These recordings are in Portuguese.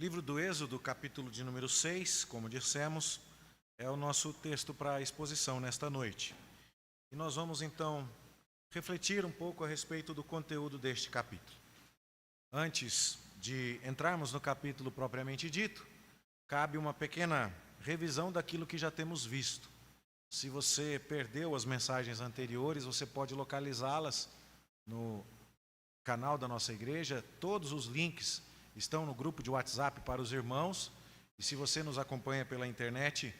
Livro do Êxodo, capítulo de número 6, como dissemos, é o nosso texto para a exposição nesta noite. E nós vamos então refletir um pouco a respeito do conteúdo deste capítulo. Antes de entrarmos no capítulo propriamente dito, cabe uma pequena revisão daquilo que já temos visto. Se você perdeu as mensagens anteriores, você pode localizá-las no canal da nossa igreja. Todos os links estão no grupo de WhatsApp para os irmãos. E se você nos acompanha pela internet,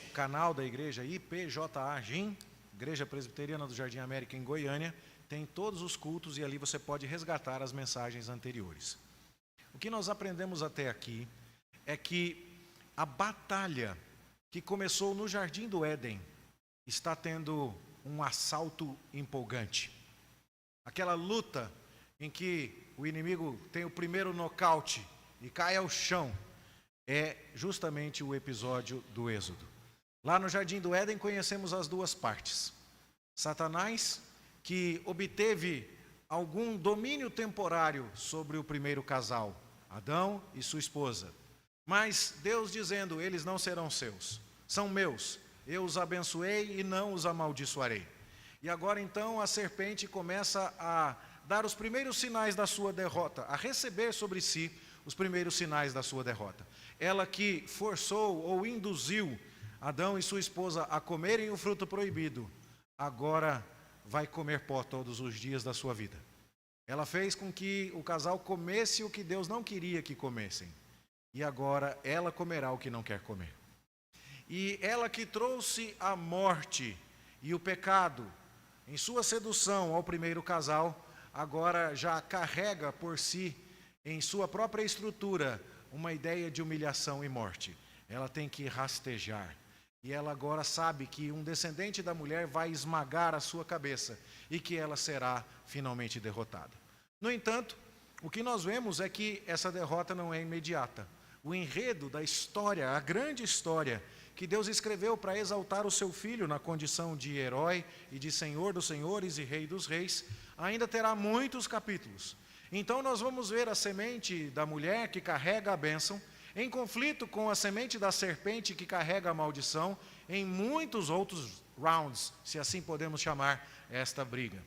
o canal da igreja IPJA GIM, Igreja Presbiteriana do Jardim América em Goiânia, tem todos os cultos e ali você pode resgatar as mensagens anteriores. O que nós aprendemos até aqui é que a batalha que começou no Jardim do Éden está tendo um assalto empolgante. Aquela luta em que o inimigo tem o primeiro nocaute e cai ao chão, é justamente o episódio do Êxodo. Lá no Jardim do Éden conhecemos as duas partes. Satanás, que obteve algum domínio temporário sobre o primeiro casal, Adão e sua esposa. Mas Deus dizendo, eles não serão seus, são meus, eu os abençoei e não os amaldiçoarei. E agora então a serpente começa a dar os primeiros sinais da sua derrota, a receber sobre si os primeiros sinais da sua derrota. Ela que forçou ou induziu Adão e sua esposa a comerem o fruto proibido, agora vai comer pó todos os dias da sua vida. Ela fez com que o casal comesse o que Deus não queria que comessem. E agora ela comerá o que não quer comer. E ela que trouxe a morte e o pecado em sua sedução ao primeiro casal, agora já carrega por si, em sua própria estrutura, uma ideia de humilhação e morte. Ela tem que rastejar. E ela agora sabe que um descendente da mulher vai esmagar a sua cabeça e que ela será finalmente derrotada. No entanto, o que nós vemos é que essa derrota não é imediata. O enredo da história, a grande história que Deus escreveu para exaltar o seu filho na condição de herói e de Senhor dos senhores e Rei dos reis, ainda terá muitos capítulos. Então nós vamos ver a semente da mulher que carrega a bênção em conflito com a semente da serpente que carrega a maldição em muitos outros rounds, se assim podemos chamar esta briga.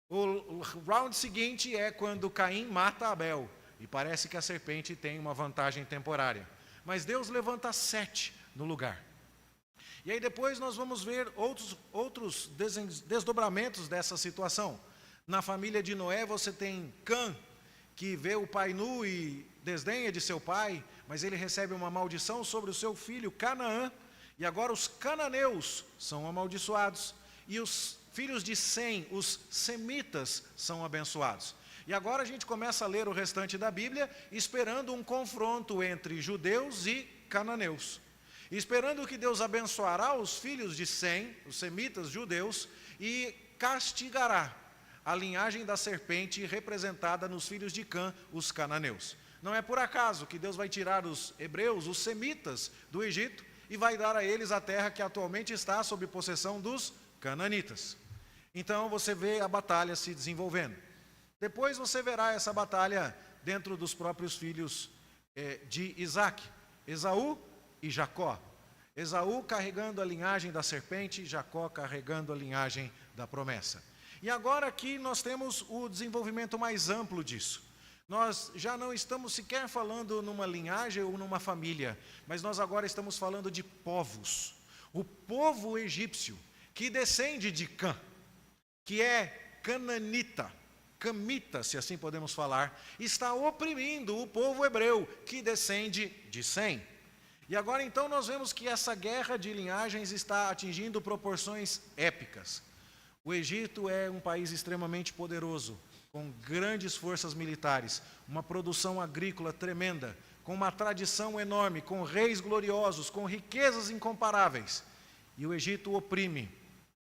O round seguinte é quando Caim mata Abel e parece que a serpente tem uma vantagem temporária. Mas Deus levanta 7 no lugar. E aí depois nós vamos ver outros desdobramentos dessa situação. Na família de Noé você tem Cã, que vê o pai nu e desdenha de seu pai, mas ele recebe uma maldição sobre o seu filho Canaã, e agora os cananeus são amaldiçoados, e os filhos de Sem, os semitas, são abençoados. E agora a gente começa a ler o restante da Bíblia, esperando um confronto entre judeus e cananeus. Esperando que Deus abençoará os filhos de Sem, os semitas judeus, e castigará a linhagem da serpente representada nos filhos de Cã, os cananeus. Não é por acaso que Deus vai tirar os hebreus, os semitas, do Egito e vai dar a eles a terra que atualmente está sob possessão dos cananitas. Então você vê a batalha se desenvolvendo. Depois você verá essa batalha dentro dos próprios filhos de Isaac, Esaú e Jacó. Esaú carregando a linhagem da serpente, Jacó carregando a linhagem da promessa. E agora aqui nós temos o desenvolvimento mais amplo disso. Nós já não estamos sequer falando numa linhagem ou numa família, mas nós agora estamos falando de povos. O povo egípcio, que descende de Cã, que é cananita, camita, se assim podemos falar, está oprimindo o povo hebreu, que descende de Sem. E agora então nós vemos que essa guerra de linhagens está atingindo proporções épicas. O Egito é um país extremamente poderoso, com grandes forças militares, uma produção agrícola tremenda, com uma tradição enorme, com reis gloriosos, com riquezas incomparáveis. E o Egito oprime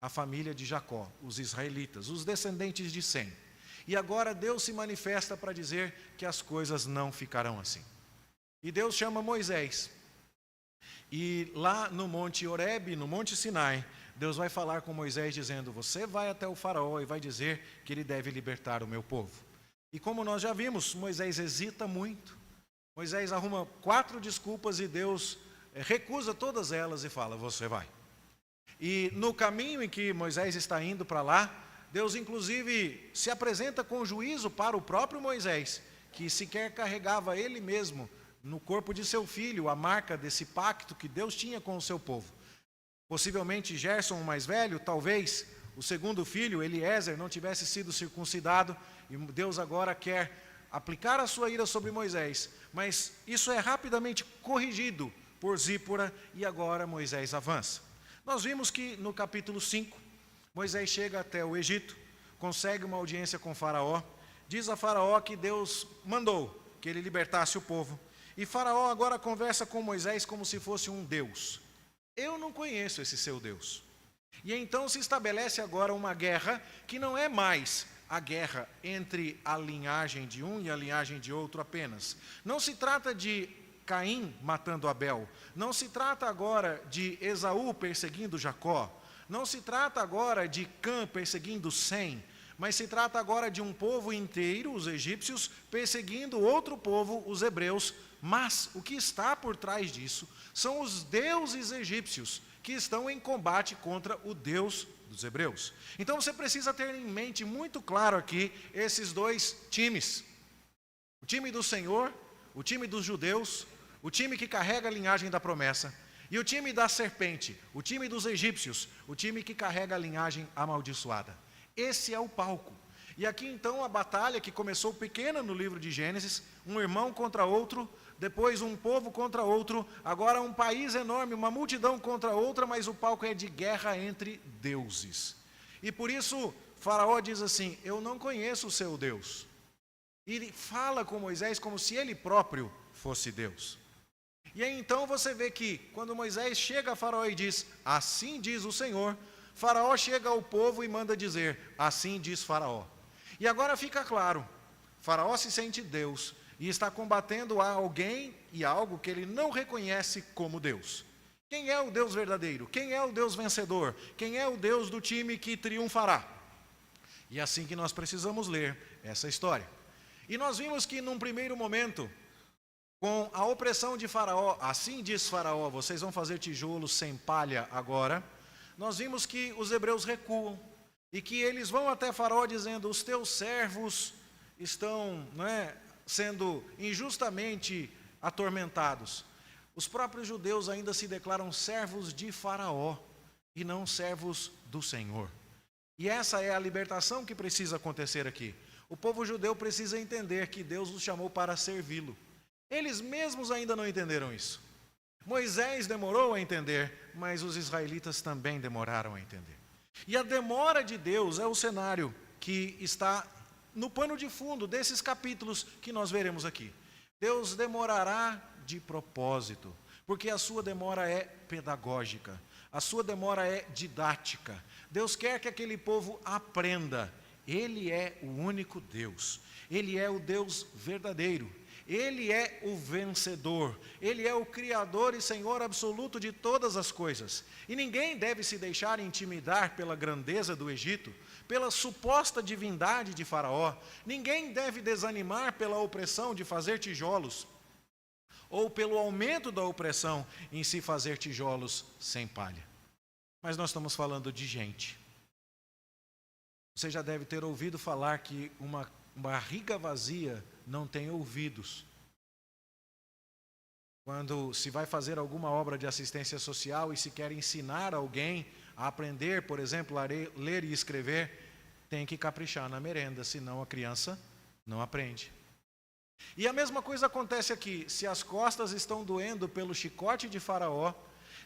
a família de Jacó, os israelitas, os descendentes de Sem. E agora Deus se manifesta para dizer que as coisas não ficarão assim. E Deus chama Moisés. E lá no Monte Horebe, no Monte Sinai, Deus vai falar com Moisés dizendo, você vai até o faraó e vai dizer que ele deve libertar o meu povo. E como nós já vimos, Moisés hesita muito. Moisés arruma 4 desculpas e Deus recusa todas elas e fala: você vai. E no caminho em que Moisés está indo para lá, Deus inclusive se apresenta com juízo para o próprio Moisés, que sequer carregava ele mesmo no corpo de seu filho a marca desse pacto que Deus tinha com o seu povo. Possivelmente Gerson, o mais velho, talvez o segundo filho, Eliezer, não tivesse sido circuncidado, e Deus agora quer aplicar a sua ira sobre Moisés, mas isso é rapidamente corrigido por Zípora e agora Moisés avança. Nós vimos que no capítulo 5, Moisés chega até o Egito, consegue uma audiência com Faraó, diz a Faraó que Deus mandou que ele libertasse o povo, e Faraó agora conversa com Moisés como se fosse um Deus. Eu não conheço esse seu Deus. E então se estabelece agora uma guerra que não é mais a guerra entre a linhagem de um e a linhagem de outro apenas. Não se trata de Caim matando Abel, não se trata agora de Esaú perseguindo Jacó, não se trata agora de Cã perseguindo Sem, mas se trata agora de um povo inteiro, os egípcios, perseguindo outro povo, os hebreus. Mas o que está por trás disso são os deuses egípcios que estão em combate contra o Deus dos hebreus. Então você precisa ter em mente muito claro aqui esses 2 times. O time do Senhor, o time dos judeus, o time que carrega a linhagem da promessa, e o time da serpente, o time dos egípcios, o time que carrega a linhagem amaldiçoada. Esse é o palco. E aqui então a batalha que começou pequena no livro de Gênesis, um irmão contra outro, depois um povo contra outro, agora um país enorme, uma multidão contra outra, mas o palco é de guerra entre deuses. E por isso Faraó diz assim: eu não conheço o seu Deus. E ele fala com Moisés como se ele próprio fosse Deus. E aí então você vê que quando Moisés chega a Faraó e diz: assim diz o Senhor, Faraó chega ao povo e manda dizer: assim diz Faraó. E agora fica claro, Faraó se sente Deus e está combatendo a alguém e algo que ele não reconhece como Deus. Quem é o Deus verdadeiro? Quem é o Deus vencedor? Quem é o Deus do time que triunfará? E é assim que nós precisamos ler essa história. E nós vimos que num primeiro momento, com a opressão de Faraó, assim diz Faraó, vocês vão fazer tijolos sem palha agora. Nós vimos que os hebreus recuam e que eles vão até Faraó dizendo: os teus servos estão, sendo injustamente atormentados. Os próprios judeus ainda se declaram servos de Faraó e não servos do Senhor. E essa é a libertação que precisa acontecer aqui. O povo judeu precisa entender que Deus os chamou para servi-lo. Eles mesmos ainda não entenderam isso. Moisés demorou a entender, mas os israelitas também demoraram a entender. E a demora de Deus é o cenário que está no pano de fundo desses capítulos que nós veremos aqui. Deus demorará de propósito, porque a sua demora é pedagógica, a sua demora é didática. Deus quer que aquele povo aprenda. Ele é o único Deus, Ele é o Deus verdadeiro, Ele é o vencedor, Ele é o Criador e Senhor absoluto de todas as coisas. E ninguém deve se deixar intimidar pela grandeza do Egito, pela suposta divindade de Faraó. Ninguém deve desanimar pela opressão de fazer tijolos, ou pelo aumento da opressão em se fazer tijolos sem palha. Mas nós estamos falando de gente. Você já deve ter ouvido falar que uma barriga vazia não tem ouvidos. Quando se vai fazer alguma obra de assistência social e se quer ensinar alguém a aprender, por exemplo, a ler e escrever, tem que caprichar na merenda, senão a criança não aprende. E a mesma coisa acontece aqui. Se as costas estão doendo pelo chicote de Faraó,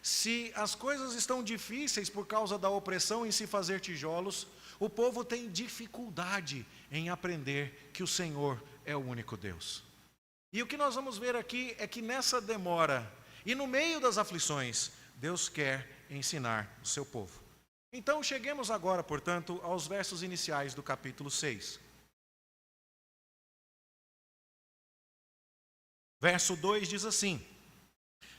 se as coisas estão difíceis por causa da opressão em se fazer tijolos, o povo tem dificuldade em aprender que o Senhor é o único Deus. E o que nós vamos ver aqui é que nessa demora e no meio das aflições, Deus quer ensinar o seu povo. Então cheguemos agora, portanto, aos versos iniciais do capítulo 6. Verso 2 diz assim,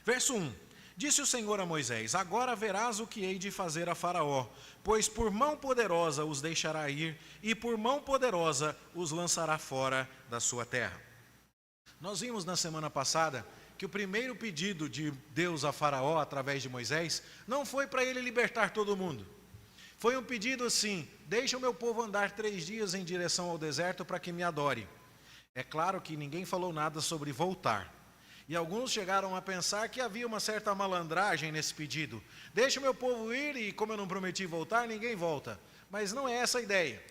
verso 1, disse o Senhor a Moisés: agora verás o que hei de fazer a Faraó, pois por mão poderosa os deixará ir, e por mão poderosa os lançará fora da sua terra. Nós vimos na semana passada que o primeiro pedido de Deus a Faraó, através de Moisés, não foi para ele libertar todo mundo. Foi um pedido assim: deixa o meu povo andar 3 dias em direção ao deserto para que me adore. É claro que ninguém falou nada sobre voltar. E alguns chegaram a pensar que havia uma certa malandragem nesse pedido. Deixa o meu povo ir e, como eu não prometi voltar, ninguém volta. Mas não é essa a ideia.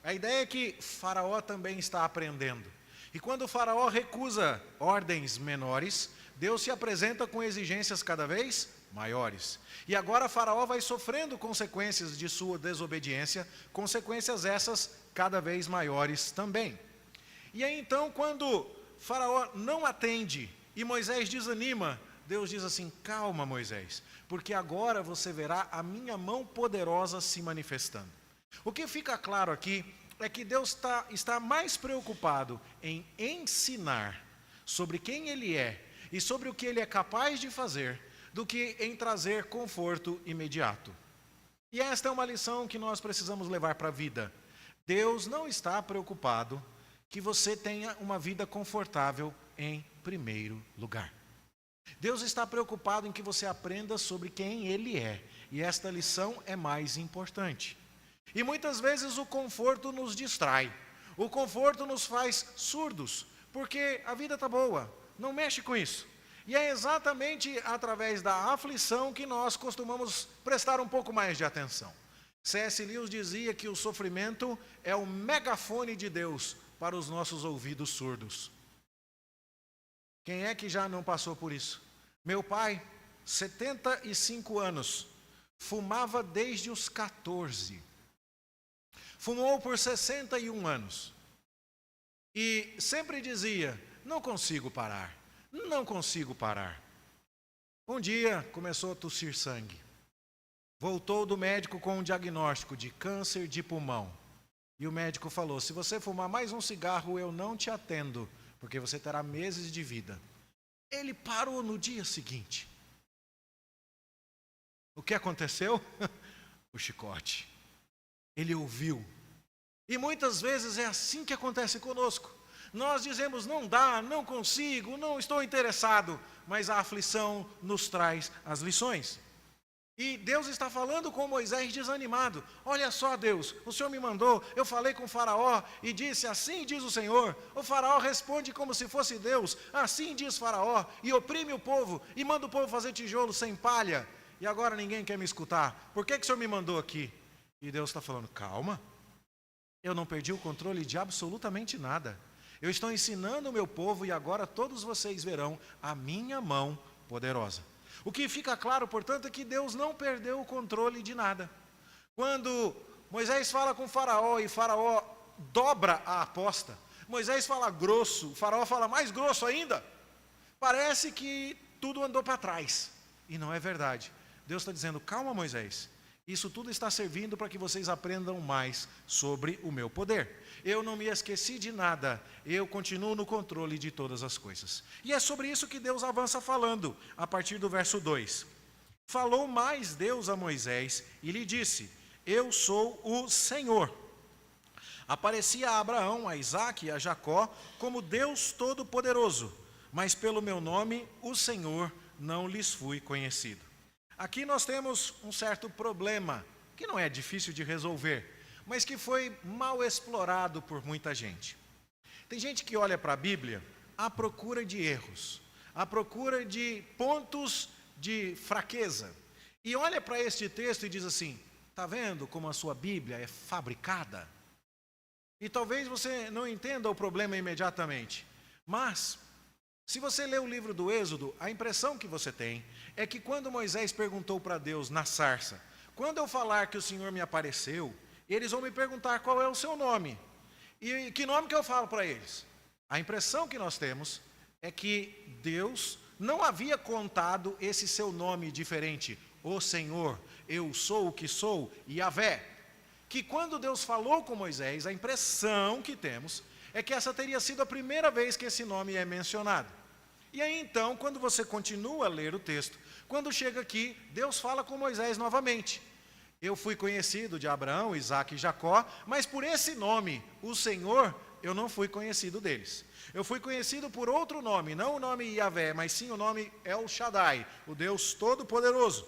A ideia é que Faraó também está aprendendo. E quando o Faraó recusa ordens menores, Deus se apresenta com exigências cada vez maiores. E agora Faraó vai sofrendo consequências de sua desobediência, consequências essas cada vez maiores também. E aí então, quando Faraó não atende e Moisés desanima, Deus diz assim: calma, Moisés, porque agora você verá a minha mão poderosa se manifestando. O que fica claro aqui é que Deus está mais preocupado em ensinar sobre quem Ele é e sobre o que Ele é capaz de fazer, do que em trazer conforto imediato. E esta é uma lição que nós precisamos levar para a vida. Deus não está preocupado que você tenha uma vida confortável em primeiro lugar. Deus está preocupado em que você aprenda sobre quem Ele é, e esta lição é mais importante. E muitas vezes o conforto nos distrai, o conforto nos faz surdos, porque a vida está boa, não mexe com isso. E é exatamente através da aflição que nós costumamos prestar um pouco mais de atenção. C.S. Lewis dizia que o sofrimento é o megafone de Deus para os nossos ouvidos surdos. Quem é que já não passou por isso? Meu pai, 75 anos, fumava desde os 14. Fumou por 61 anos. E sempre dizia: não consigo parar, não consigo parar. Um dia começou a tossir sangue. Voltou do médico com um diagnóstico de câncer de pulmão. E o médico falou: se você fumar mais um cigarro, eu não te atendo, porque você terá meses de vida. Ele parou no dia seguinte. O que aconteceu? O chicote. Ele ouviu. E muitas vezes é assim que acontece conosco. Nós dizemos: não dá, não consigo, não estou interessado. Mas a aflição nos traz as lições. E Deus está falando com Moisés desanimado: olha só, Deus, o Senhor me mandou, eu falei com o Faraó e disse: assim diz o Senhor. O Faraó responde como se fosse Deus: assim diz Faraó, e oprime o povo, e manda o povo fazer tijolo sem palha. E agora ninguém quer me escutar. Por que o Senhor me mandou aqui? E Deus está falando: calma, eu não perdi o controle de absolutamente nada. Eu estou ensinando o meu povo e agora todos vocês verão a minha mão poderosa. O que fica claro, portanto, é que Deus não perdeu o controle de nada. Quando Moisés fala com Faraó e Faraó dobra a aposta, Moisés fala grosso, o Faraó fala mais grosso ainda, parece que tudo andou para trás. E não é verdade. Deus está dizendo: calma, Moisés, isso tudo está servindo para que vocês aprendam mais sobre o meu poder. Eu não me esqueci de nada, eu continuo no controle de todas as coisas. E é sobre isso que Deus avança falando, a partir do verso 2. Falou mais Deus a Moisés e lhe disse: eu sou o Senhor. Apareci a Abraão, a Isaque e a Jacó como Deus Todo-Poderoso, mas pelo meu nome, o Senhor, não lhes fui conhecido. Aqui nós temos um certo problema, que não é difícil de resolver, mas que foi mal explorado por muita gente. Tem gente que olha para a Bíblia à procura de erros, à procura de pontos de fraqueza, e olha para este texto e diz assim: está vendo como a sua Bíblia é fabricada? E talvez você não entenda o problema imediatamente, mas se você lê o livro do Êxodo, a impressão que você tem é que quando Moisés perguntou para Deus na sarça: quando eu falar que o Senhor me apareceu, eles vão me perguntar qual é o seu nome. E que nome que eu falo para eles? A impressão que nós temos é que Deus não havia contado esse seu nome diferente: o Senhor, eu sou o que sou, Yahvé. Que quando Deus falou com Moisés, a impressão que temos é que essa teria sido a primeira vez que esse nome é mencionado. E aí então, quando você continua a ler o texto, quando chega aqui, Deus fala com Moisés novamente: eu fui conhecido de Abraão, Isaque e Jacó, mas por esse nome, o Senhor, eu não fui conhecido deles. Eu fui conhecido por outro nome, não o nome Yahvé, mas sim o nome El Shaddai, o Deus Todo-Poderoso.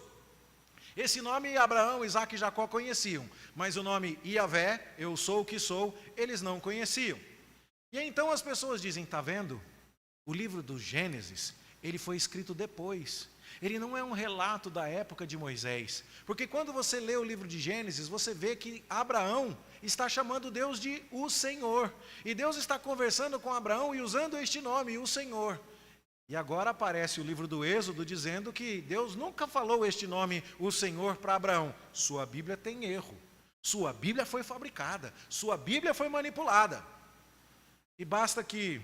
Esse nome Abraão, Isaque e Jacó conheciam, mas o nome Yahvé, eu sou o que sou, eles não conheciam. E então as pessoas dizem, está vendo? O livro do Gênesis, ele foi escrito depois. Ele não é um relato da época de Moisés. Porque quando você lê o livro de Gênesis, você vê que Abraão está chamando Deus de o Senhor. E Deus está conversando com Abraão e usando este nome, o Senhor. E agora aparece o livro do Êxodo dizendo que Deus nunca falou este nome, o Senhor, para Abraão. Sua Bíblia tem erro. Sua Bíblia foi fabricada. Sua Bíblia foi manipulada. E basta que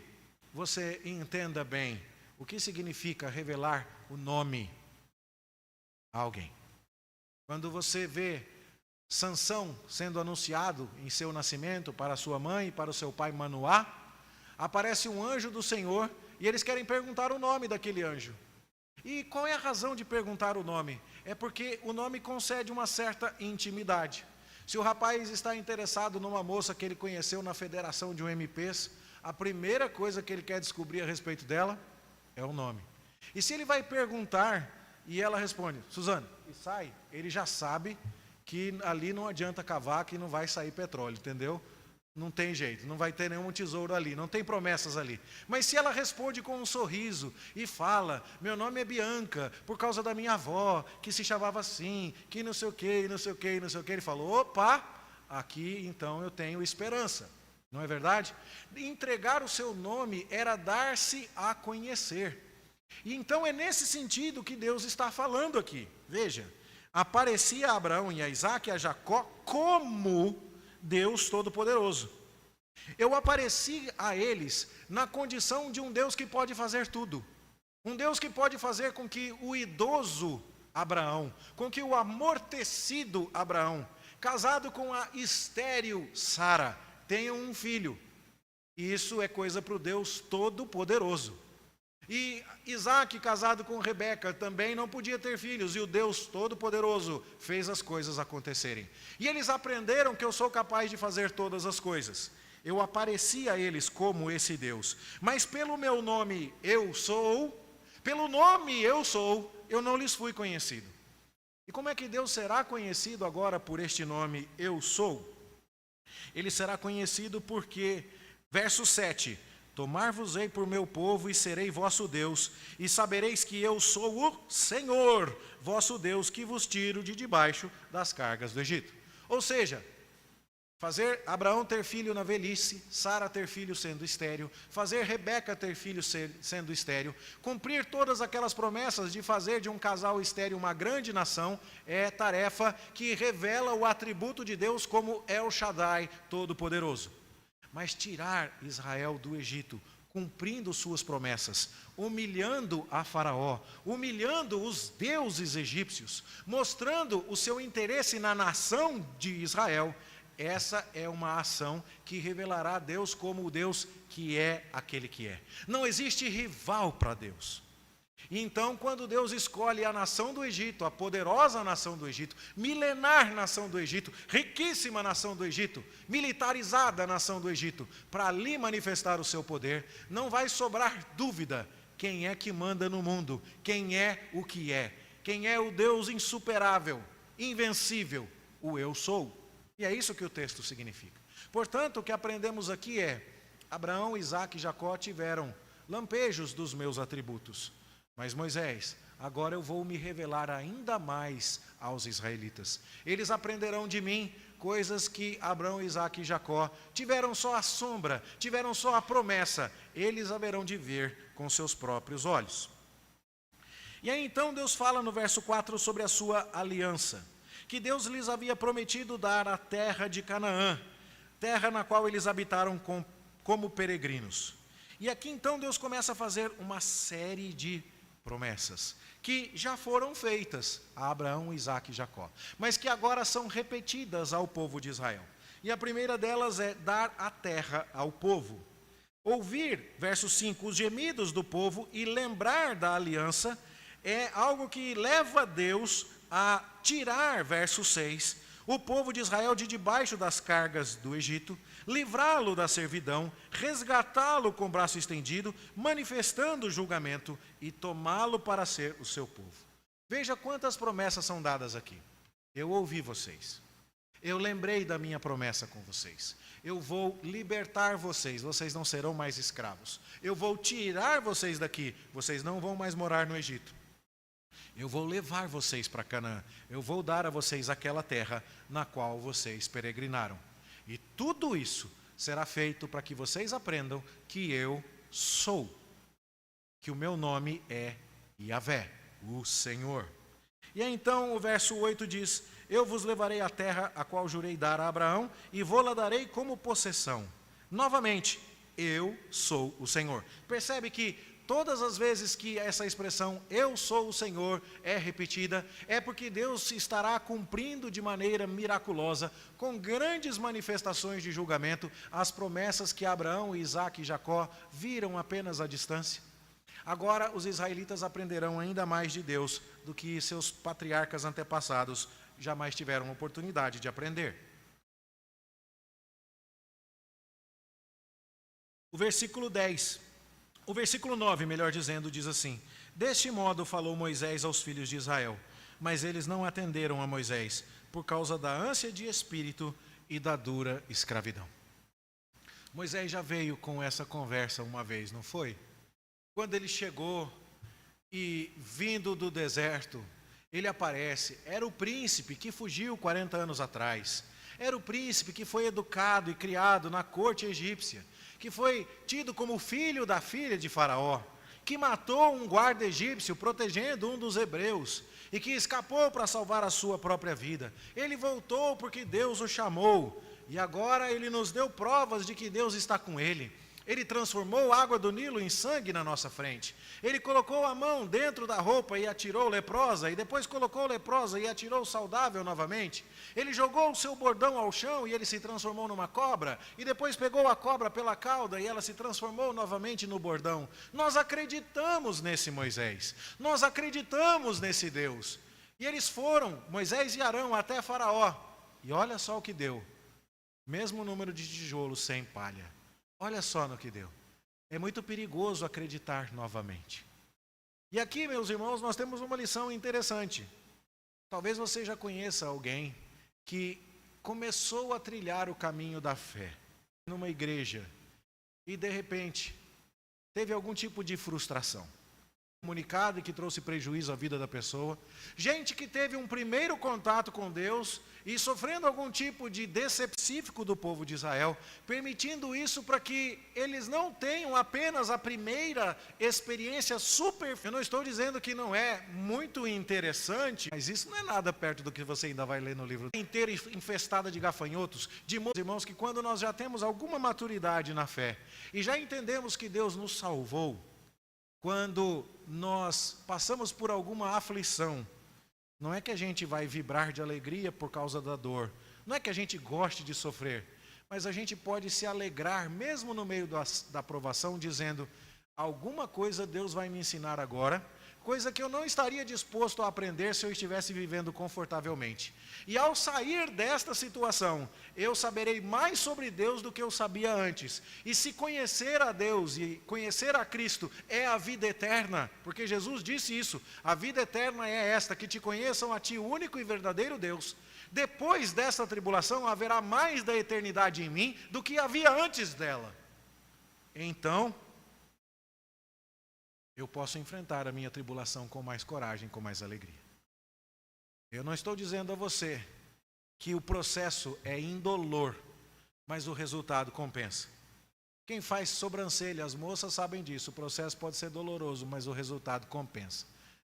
você entenda bem o que significa revelar o nome a alguém. Quando você vê Sansão sendo anunciado em seu nascimento para sua mãe e para o seu pai Manoá, aparece um anjo do Senhor e eles querem perguntar o nome daquele anjo. E qual é a razão de perguntar o nome? É porque o nome concede uma certa intimidade. Se o rapaz está interessado numa moça que ele conheceu na federação de UMPs, a primeira coisa que ele quer descobrir a respeito dela é o nome. E se ele vai perguntar e ela responde, Suzana, e sai, ele já sabe que ali não adianta cavar, que não vai sair petróleo, entendeu? Não tem jeito, não vai ter nenhum tesouro ali, não tem promessas ali. Mas se ela responde com um sorriso e fala, meu nome é Bianca, por causa da minha avó, que se chamava assim, que não sei o que, não sei o que, não sei o que, ele falou, opa, aqui então eu tenho esperança. Não é verdade? Entregar o seu nome era dar-se a conhecer. E então é nesse sentido que Deus está falando aqui. Veja, aparecia a Abraão e a Isaque e a Jacó como Deus Todo-Poderoso. Eu apareci a eles na condição de um Deus que pode fazer tudo. Um Deus que pode fazer com que o idoso Abraão, com que o amortecido Abraão, casado com a estéril Sara, tenham um filho. Isso é coisa para o Deus Todo-Poderoso. E Isaque, casado com Rebeca, também não podia ter filhos, e o Deus Todo-Poderoso fez as coisas acontecerem. E eles aprenderam que eu sou capaz de fazer todas as coisas. Eu apareci a eles como esse Deus. Mas pelo meu nome eu sou, pelo nome eu sou, eu não lhes fui conhecido. E como é que Deus será conhecido agora por este nome eu sou? Ele será conhecido porque, verso 7, tomar-vos-ei por meu povo e serei vosso Deus, e sabereis que eu sou o Senhor, vosso Deus, que vos tiro de debaixo das cargas do Egito. Ou seja, fazer Abraão ter filho na velhice, Sara ter filho sendo estéril, fazer Rebeca ter filho sendo estéril, cumprir todas aquelas promessas de fazer de um casal estéril uma grande nação, é tarefa que revela o atributo de Deus como El Shaddai, Todo-Poderoso. Mas tirar Israel do Egito, cumprindo suas promessas, humilhando a Faraó, humilhando os deuses egípcios, mostrando o seu interesse na nação de Israel, essa é uma ação que revelará Deus como o Deus que é aquele que é. Não existe rival para Deus. E então, quando Deus escolhe a nação do Egito, a poderosa nação do Egito, milenar nação do Egito, riquíssima nação do Egito, militarizada nação do Egito, para ali manifestar o seu poder, não vai sobrar dúvida quem é que manda no mundo, quem é o que é, quem é o Deus insuperável, invencível, o eu sou. E é isso que o texto significa. Portanto, o que aprendemos aqui é, Abraão, Isaque e Jacó tiveram lampejos dos meus atributos. Mas Moisés, agora eu vou me revelar ainda mais aos israelitas. Eles aprenderão de mim coisas que Abraão, Isaque e Jacó tiveram só a sombra, tiveram só a promessa. Eles haverão de ver com seus próprios olhos. E aí então Deus fala no verso 4 sobre a sua aliança. Que Deus lhes havia prometido dar a terra de Canaã, terra na qual eles habitaram como peregrinos. E aqui então Deus começa a fazer uma série de promessas, que já foram feitas a Abraão, Isaque e Jacó, mas que agora são repetidas ao povo de Israel. E a primeira delas é dar a terra ao povo. Ouvir, verso 5, os gemidos do povo e lembrar da aliança é algo que leva Deus a tirar, verso 6, o povo de Israel de debaixo das cargas do Egito, livrá-lo da servidão, resgatá-lo com o braço estendido, manifestando o julgamento e tomá-lo para ser o seu povo. Veja quantas promessas são dadas aqui. Eu ouvi vocês. Eu lembrei da minha promessa com vocês. Eu vou libertar vocês, vocês não serão mais escravos. Eu vou tirar vocês daqui, vocês não vão mais morar no Egito. Eu vou levar vocês para Canaã. Eu vou dar a vocês aquela terra na qual vocês peregrinaram. E tudo isso será feito para que vocês aprendam que eu sou. Que o meu nome é Yahvé, o Senhor. E aí, então o verso 8 diz: eu vos levarei à terra a qual jurei dar a Abraão e vou-la darei como possessão. Novamente, eu sou o Senhor. Percebe que todas as vezes que essa expressão eu sou o Senhor é repetida, é porque Deus estará cumprindo de maneira miraculosa, com grandes manifestações de julgamento, as promessas que Abraão, Isaque e Jacó viram apenas à distância. Agora os israelitas aprenderão ainda mais de Deus do que seus patriarcas antepassados jamais tiveram oportunidade de aprender. O versículo 9, melhor dizendo, diz assim: deste modo falou Moisés aos filhos de Israel, mas eles não atenderam a Moisés, por causa da ânsia de espírito e da dura escravidão. Moisés já veio com essa conversa uma vez, não foi? Quando ele chegou e vindo do deserto, ele aparece, era o príncipe que fugiu 40 anos atrás, era o príncipe que foi educado e criado na corte egípcia, que foi tido como filho da filha de Faraó, que matou um guarda egípcio protegendo um dos hebreus, e que escapou para salvar a sua própria vida. Ele voltou porque Deus o chamou, e agora ele nos deu provas de que Deus está com ele. Ele transformou a água do Nilo em sangue na nossa frente. Ele colocou a mão dentro da roupa e atirou leprosa, e depois colocou leprosa e atirou saudável novamente. Ele jogou o seu bordão ao chão e ele se transformou numa cobra, e depois pegou a cobra pela cauda e ela se transformou novamente no bordão. Nós acreditamos nesse Moisés, nós acreditamos nesse Deus. E eles foram, Moisés e Arão, até Faraó, e olha só o que deu, mesmo número de tijolos sem palha. Olha só no que deu. É muito perigoso acreditar novamente. E aqui, meus irmãos, nós temos uma lição interessante. Talvez você já conheça alguém que começou a trilhar o caminho da fé numa igreja e, de repente, teve algum tipo de frustração. Comunicado e que trouxe prejuízo à vida da pessoa. Gente que teve um primeiro contato com Deus e sofrendo algum tipo de decepcífico do povo de Israel, permitindo isso para que eles não tenham apenas a primeira experiência super. Eu não estou dizendo que não é muito interessante, mas isso não é nada perto do que você ainda vai ler no livro. Inteira infestada de gafanhotos, de irmãos, que quando nós já temos alguma maturidade na fé e já entendemos que Deus nos salvou, quando nós passamos por alguma aflição, não é que a gente vai vibrar de alegria por causa da dor, não é que a gente goste de sofrer, mas a gente pode se alegrar mesmo no meio da provação, dizendo: alguma coisa Deus vai me ensinar agora, coisa que eu não estaria disposto a aprender se eu estivesse vivendo confortavelmente. E ao sair desta situação, eu saberei mais sobre Deus do que eu sabia antes. E se conhecer a Deus e conhecer a Cristo é a vida eterna, porque Jesus disse isso: a vida eterna é esta, que te conheçam a ti, o único e verdadeiro Deus. Depois dessa tribulação haverá mais da eternidade em mim do que havia antes dela. Então eu posso enfrentar a minha tribulação com mais coragem, com mais alegria. Eu não estou dizendo a você que o processo é indolor, mas o resultado compensa. Quem faz sobrancelha, as moças sabem disso, o processo pode ser doloroso, mas o resultado compensa.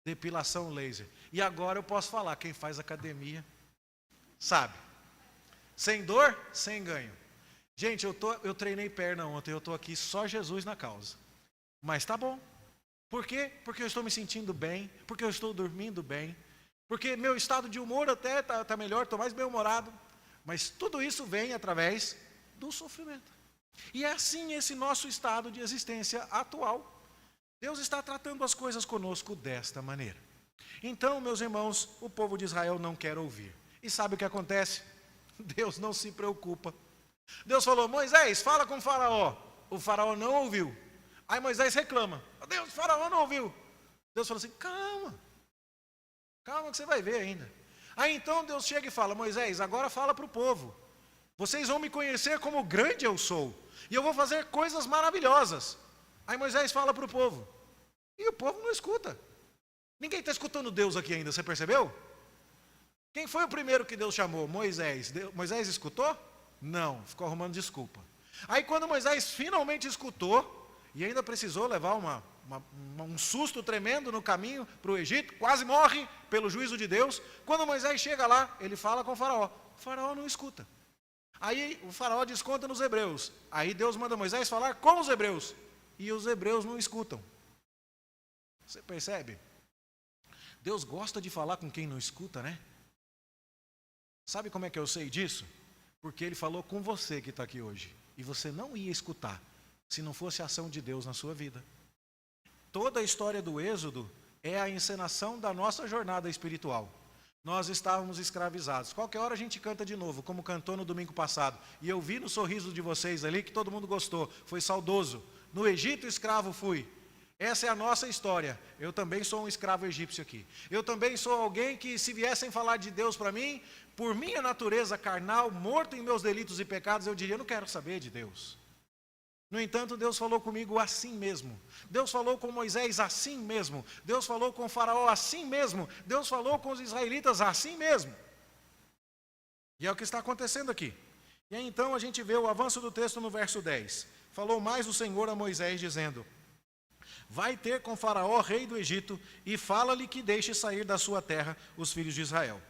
Depilação laser. E agora eu posso falar, quem faz academia, sabe. Sem dor, sem ganho. Gente, eu treinei perna ontem, eu estou aqui só Jesus na causa. Mas tá bom. Por quê? Porque eu estou me sentindo bem, porque eu estou dormindo bem, porque meu estado de humor até está melhor, estou mais bem-humorado. Mas tudo isso vem através do sofrimento. E é assim esse nosso estado de existência atual. Deus está tratando as coisas conosco desta maneira. Então, meus irmãos, o povo de Israel não quer ouvir. E sabe o que acontece? Deus não se preocupa. Deus falou: Moisés, fala com o faraó. O faraó não ouviu. Aí Moisés reclama: Deus, o faraó não ouviu. Deus falou assim: calma que você vai ver ainda. Aí então Deus chega e fala: Moisés, agora fala para o povo. Vocês vão me conhecer como grande eu sou. E eu vou fazer coisas maravilhosas. Aí Moisés fala para o povo. E o povo não escuta. Ninguém está escutando Deus aqui ainda, você percebeu? Quem foi o primeiro que Deus chamou? Moisés. Moisés escutou? Não, ficou arrumando desculpa. Aí quando Moisés finalmente escutou, e ainda precisou levar um susto tremendo no caminho para o Egito, quase morre pelo juízo de Deus. Quando Moisés chega lá, ele fala com o faraó. O faraó não escuta. Aí o faraó desconta nos hebreus. Aí Deus manda Moisés falar com os hebreus. E os hebreus não escutam. Você percebe? Deus gosta de falar com quem não escuta, né? Sabe como é que eu sei disso? Porque Ele falou com você que está aqui hoje. E você não ia escutar se não fosse a ação de Deus na sua vida. Toda a história do Êxodo é a encenação da nossa jornada espiritual. Nós estávamos escravizados. Qualquer hora a gente canta de novo, como cantou no domingo passado. E eu vi no sorriso de vocês ali que todo mundo gostou. Foi saudoso. No Egito escravo fui. Essa é a nossa história. Eu também sou um escravo egípcio aqui. Eu também sou alguém que, se viessem falar de Deus para mim, por minha natureza carnal, morto em meus delitos e pecados, eu diria: eu não quero saber de Deus. No entanto, Deus falou comigo assim mesmo. Deus falou com Moisés assim mesmo. Deus falou com o faraó assim mesmo. Deus falou com os israelitas assim mesmo. E é o que está acontecendo aqui. E aí então a gente vê o avanço do texto no verso 10. Falou mais o Senhor a Moisés dizendo: vai ter com Faraó, rei do Egito, e fala-lhe que deixe sair da sua terra os filhos de Israel.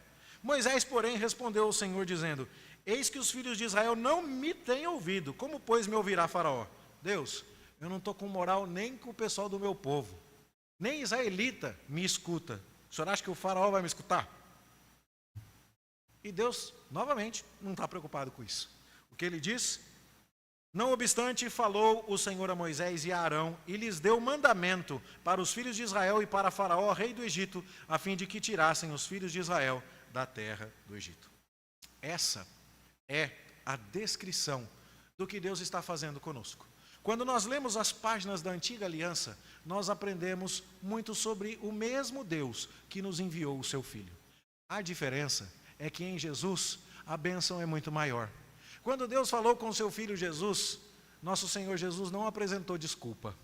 Moisés, porém, respondeu ao Senhor dizendo: eis que os filhos de Israel não me têm ouvido, como pois me ouvirá Faraó? Deus, eu não estou com moral nem com o pessoal do meu povo, nem israelita me escuta. O senhor acha que o Faraó vai me escutar? E Deus, novamente, não está preocupado com isso. O que ele diz? Não obstante, falou o Senhor a Moisés e a Arão, e lhes deu mandamento para os filhos de Israel e para Faraó, rei do Egito, a fim de que tirassem os filhos de Israel da terra do Egito. Essa é a descrição do que Deus está fazendo conosco. Quando nós lemos as páginas da Antiga Aliança, nós aprendemos muito sobre o mesmo Deus que nos enviou o seu Filho. A diferença é que em Jesus a bênção é muito maior. Quando Deus falou com o seu Filho Jesus, nosso Senhor Jesus não apresentou desculpa.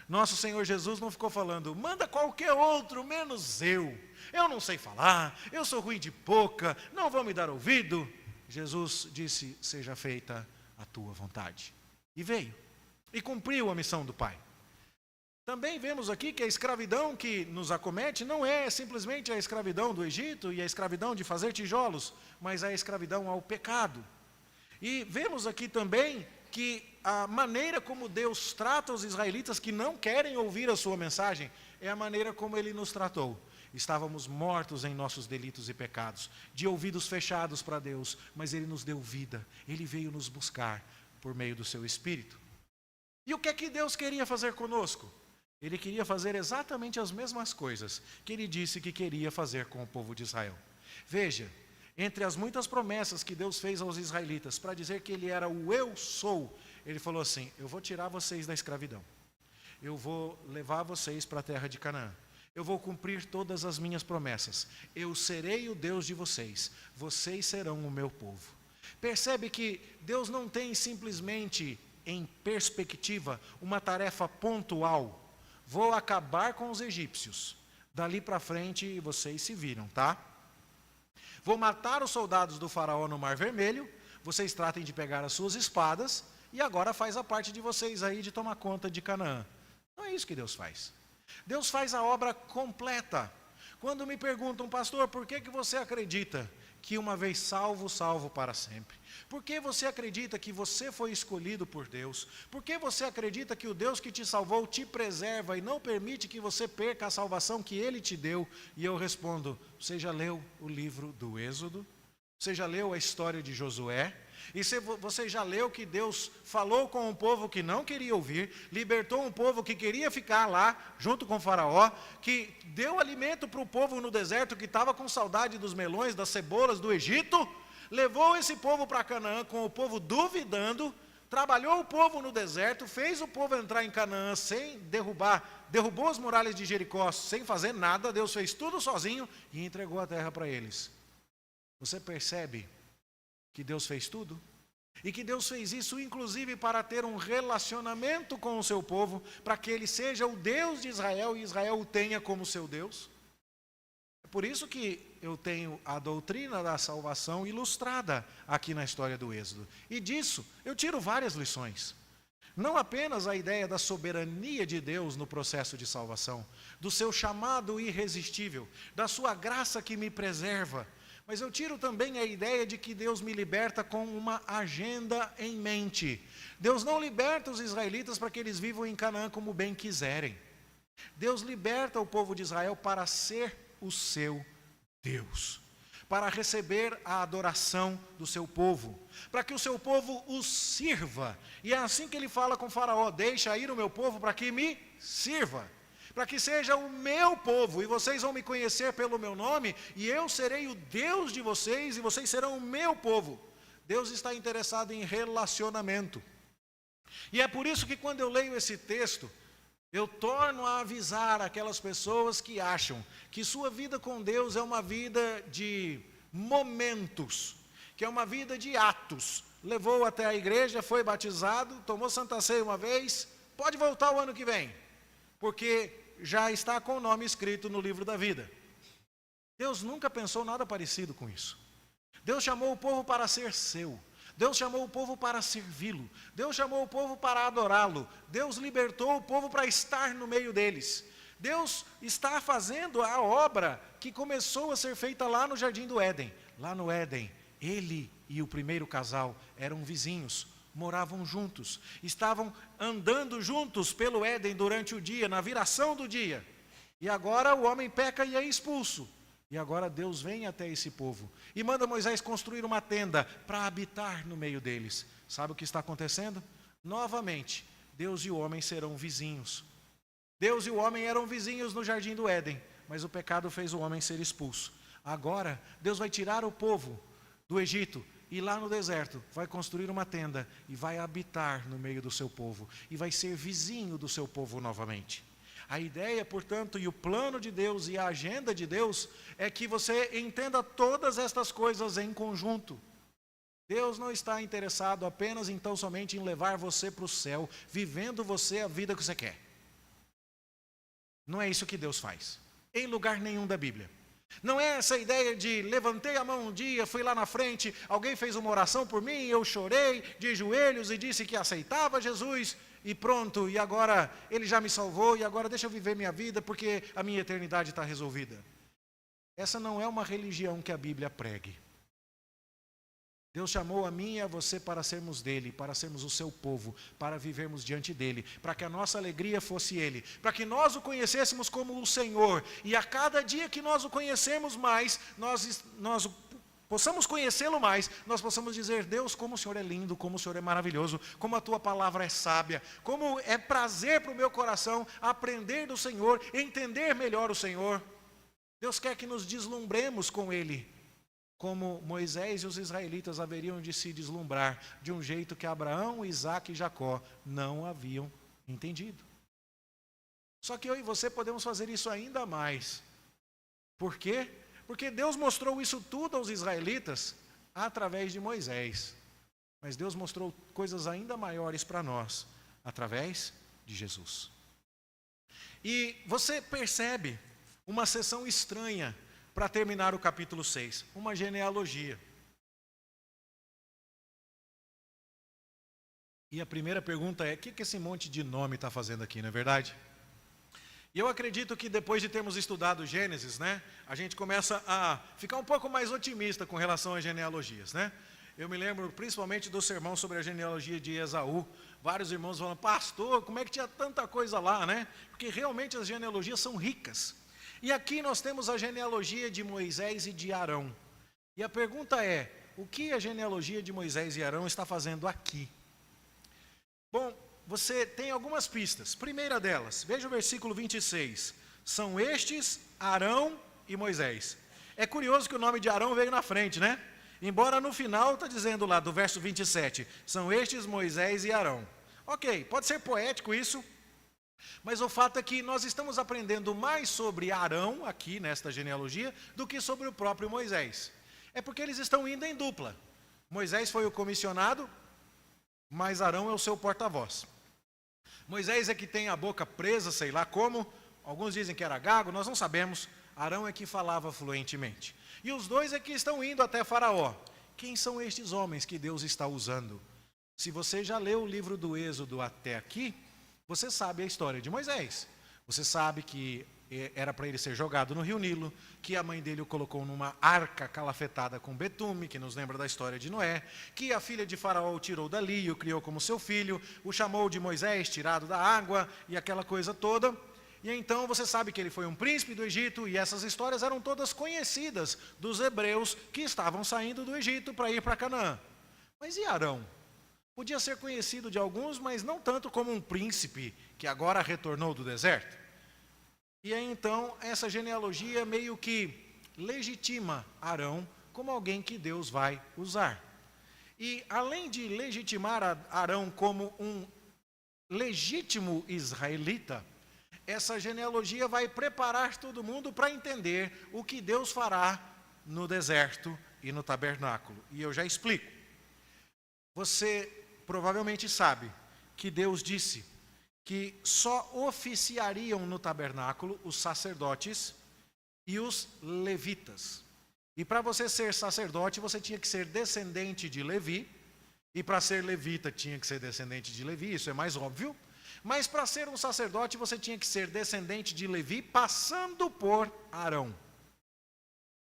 Nosso Senhor Jesus não ficou falando: manda qualquer outro, menos eu não sei falar, eu sou ruim de boca, não vão me dar ouvido. Jesus disse: seja feita a tua vontade. E veio, e cumpriu a missão do Pai. Também vemos aqui que a escravidão que nos acomete não é simplesmente a escravidão do Egito e a escravidão de fazer tijolos, mas a escravidão ao pecado. E vemos aqui também que a maneira como Deus trata os israelitas que não querem ouvir a sua mensagem é a maneira como Ele nos tratou. Estávamos mortos em nossos delitos e pecados, de ouvidos fechados para Deus, mas Ele nos deu vida. Ele veio nos buscar por meio do seu Espírito. E o que é que Deus queria fazer conosco? Ele queria fazer exatamente as mesmas coisas que Ele disse que queria fazer com o povo de Israel. Veja, entre as muitas promessas que Deus fez aos israelitas para dizer que Ele era o eu sou, Ele falou assim: eu vou tirar vocês da escravidão, eu vou levar vocês para a terra de Canaã, eu vou cumprir todas as minhas promessas, eu serei o Deus de vocês, vocês serão o meu povo. Percebe que Deus não tem simplesmente em perspectiva uma tarefa pontual: vou acabar com os egípcios, dali para frente vocês se viram, tá? Vou matar os soldados do faraó no Mar Vermelho, vocês tratem de pegar as suas espadas, e agora faz a parte de vocês aí de tomar conta de Canaã. Não é isso que Deus faz. Deus faz a obra completa. Quando me perguntam: pastor, por que você acredita que uma vez salvo, salvo para sempre? Por que você acredita que você foi escolhido por Deus? Por que você acredita que o Deus que te salvou te preserva e não permite que você perca a salvação que Ele te deu? E eu respondo: você já leu o livro do Êxodo? Você já leu a história de Josué? E você já leu que Deus falou com um povo que não queria ouvir, libertou um povo que queria ficar lá, junto com Faraó, que deu alimento para o povo no deserto, que estava com saudade dos melões, das cebolas do Egito, levou esse povo para Canaã com o povo duvidando, trabalhou o povo no deserto, fez o povo entrar em Canaã sem derrubou as muralhas de Jericó sem fazer nada, Deus fez tudo sozinho e entregou a terra para eles. Você percebe que Deus fez tudo? E que Deus fez isso inclusive para ter um relacionamento com o seu povo, para que ele seja o Deus de Israel e Israel o tenha como seu Deus? É por isso que eu tenho a doutrina da salvação ilustrada aqui na história do Êxodo. E disso eu tiro várias lições. Não apenas a ideia da soberania de Deus no processo de salvação, do seu chamado irresistível, da sua graça que me preserva, mas eu tiro também a ideia de que Deus me liberta com uma agenda em mente. Deus não liberta os israelitas para que eles vivam em Canaã como bem quiserem. Deus liberta o povo de Israel para ser o seu Deus, para receber a adoração do seu povo, para que o seu povo o sirva. E é assim que ele fala com Faraó: deixa ir o meu povo para que me sirva, para que seja o meu povo, e vocês vão me conhecer pelo meu nome, e eu serei o Deus de vocês, e vocês serão o meu povo. Deus está interessado em relacionamento. E é por isso que quando eu leio esse texto, eu torno a avisar aquelas pessoas que acham que sua vida com Deus é uma vida de momentos, que é uma vida de atos. Levou até a igreja, foi batizado, tomou Santa Ceia uma vez, pode voltar o ano que vem, porque já está com o nome escrito no livro da vida. Deus nunca pensou nada parecido com isso. Deus chamou o povo para ser seu. Deus chamou o povo para servi-lo. Deus chamou o povo para adorá-lo. Deus libertou o povo para estar no meio deles. Deus está fazendo a obra que começou a ser feita lá no Jardim do Éden. Lá no Éden, ele e o primeiro casal eram vizinhos, moravam juntos, estavam andando juntos pelo Éden durante o dia, na viração do dia. E agora o homem peca e é expulso. E agora Deus vem até esse povo e manda Moisés construir uma tenda para habitar no meio deles. Sabe o que está acontecendo? Novamente, Deus e o homem serão vizinhos. Deus e o homem eram vizinhos no Jardim do Éden, mas o pecado fez o homem ser expulso. Agora, Deus vai tirar o povo do Egito e lá no deserto vai construir uma tenda e vai habitar no meio do seu povo e vai ser vizinho do seu povo novamente. A ideia, portanto, e o plano de Deus e a agenda de Deus é que você entenda todas estas coisas em conjunto. Deus não está interessado apenas então somente em levar você para o céu, vivendo você a vida que você quer. Não é isso que Deus faz, em lugar nenhum da Bíblia. Não é essa ideia de levantei a mão um dia, fui lá na frente, alguém fez uma oração por mim, eu chorei de joelhos e disse que aceitava Jesus e pronto, e agora ele já me salvou e agora deixa eu viver minha vida porque a minha eternidade está resolvida. Essa não é uma religião que a Bíblia pregue. Deus chamou a mim e a você para sermos dele, para sermos o seu povo, para vivermos diante dele, para que a nossa alegria fosse ele, para que nós o conhecêssemos como o Senhor, e a cada dia que nós o conhecemos mais, nós possamos conhecê-lo mais, nós possamos dizer: Deus, como o Senhor é lindo, como o Senhor é maravilhoso, como a tua palavra é sábia, como é prazer para o meu coração aprender do Senhor, entender melhor o Senhor. Deus quer que nos deslumbremos com ele, como Moisés e os israelitas haveriam de se deslumbrar, de um jeito que Abraão, Isaque e Jacó não haviam entendido. Só que eu e você podemos fazer isso ainda mais. Por quê? Porque Deus mostrou isso tudo aos israelitas através de Moisés. Mas Deus mostrou coisas ainda maiores para nós, através de Jesus. E você percebe uma sessão estranha para terminar o capítulo 6, uma genealogia. E a primeira pergunta é: o que esse monte de nome está fazendo aqui, não é verdade? E eu acredito que depois de termos estudado Gênesis, a gente começa a ficar um pouco mais otimista com relação às genealogias, Eu me lembro principalmente do sermão sobre a genealogia de Esaú. Vários irmãos falam: pastor, como é que tinha tanta coisa lá, Porque realmente as genealogias são ricas. E aqui nós temos a genealogia de Moisés e de Arão. E a pergunta é: o que a genealogia de Moisés e Arão está fazendo aqui? Bom, você tem algumas pistas. Primeira delas, veja o versículo 26. São estes Arão e Moisés. É curioso que o nome de Arão veio na frente, né? Embora no final está dizendo lá do verso 27, são estes Moisés e Arão. Ok, pode ser poético isso, mas o fato é que nós estamos aprendendo mais sobre Arão, aqui nesta genealogia, do que sobre o próprio Moisés. É porque eles estão indo em dupla. Moisés foi o comissionado, mas Arão é o seu porta-voz. Moisés é que tem a boca presa, sei lá como, alguns dizem que era gago, nós não sabemos. Arão é que falava fluentemente. E os dois é que estão indo até Faraó. Quem são estes homens que Deus está usando? Se você já leu o livro do Êxodo até aqui, você sabe a história de Moisés. Você sabe que era para ele ser jogado no rio Nilo, que a mãe dele o colocou numa arca calafetada com betume, que nos lembra da história de Noé, que a filha de Faraó o tirou dali e o criou como seu filho, o chamou de Moisés, tirado da água, e aquela coisa toda. E então você sabe que ele foi um príncipe do Egito, e essas histórias eram todas conhecidas dos hebreus que estavam saindo do Egito para ir para Canaã. Mas e Arão? Podia ser conhecido de alguns, mas não tanto como um príncipe que agora retornou do deserto. E aí então essa genealogia meio que legitima Arão como alguém que Deus vai usar. E além de legitimar Arão como um legítimo israelita, essa genealogia vai preparar todo mundo para entender o que Deus fará no deserto e no tabernáculo. E eu já explico. Você provavelmente sabe que Deus disse que só oficiariam no tabernáculo os sacerdotes e os levitas. E para você ser sacerdote, você tinha que ser descendente de Levi, e para ser levita tinha que ser descendente de Levi, isso é mais óbvio. Mas para ser um sacerdote, você tinha que ser descendente de Levi, passando por Arão.